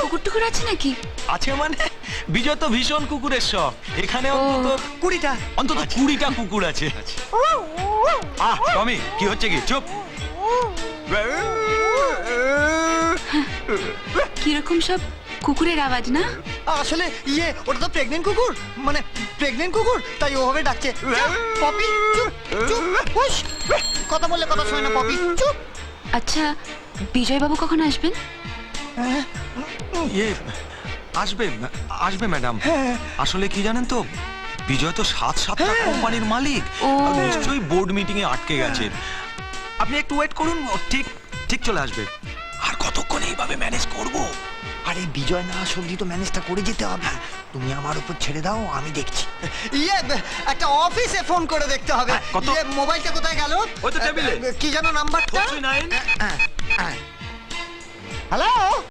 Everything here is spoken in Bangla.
কুকুর টুকুর আছে নাকি? আছে মানে বিজয় তো ভীষণ কুকুরের শখ। এখানে অন্তত 20টা। অন্তত 20টা কুকুর আছে। টমি কি হচ্ছে কি? চুপ। কিরকম সব কুকুরের আওয়াজ না? আসলে ওটা তো প্রেগনেন্ট কুকুর, মানে প্রেগনেন্ট কুকুর, তাই ওভাবে ডাকছে। পপি চুপ চুপ, হুশ। কথা বললে কথা শোনে না পপি, চুপ। আচ্ছা, বিজয়বাবু কখন আসবেন? আসবে আসবে ম্যাডাম। আসলে কি জানেন তো, বিজয় তো 7-7টা কোম্পানির মালিক। আর নিশ্চয়ই বোর্ড মিটিং এ আটকে গেছে। আপনি একটু ওয়েট করুন, ও ঠিক ঠিক চলে আসবে। আর কতক্ষণ এইভাবে ম্যানেজ করব? আরে বিজয় না সবজি তো ম্যানেজটা করে যেতে হবে। তুমি আমার উপর ছেড়ে দাও, আমি দেখছি। একটা অফিসে ফোন করে দেখতে হবে। কত? মোবাইলটা কোথায় গেল? ওই তো টেবিলে। কি যেন নাম্বারটা? 49 হ্যালো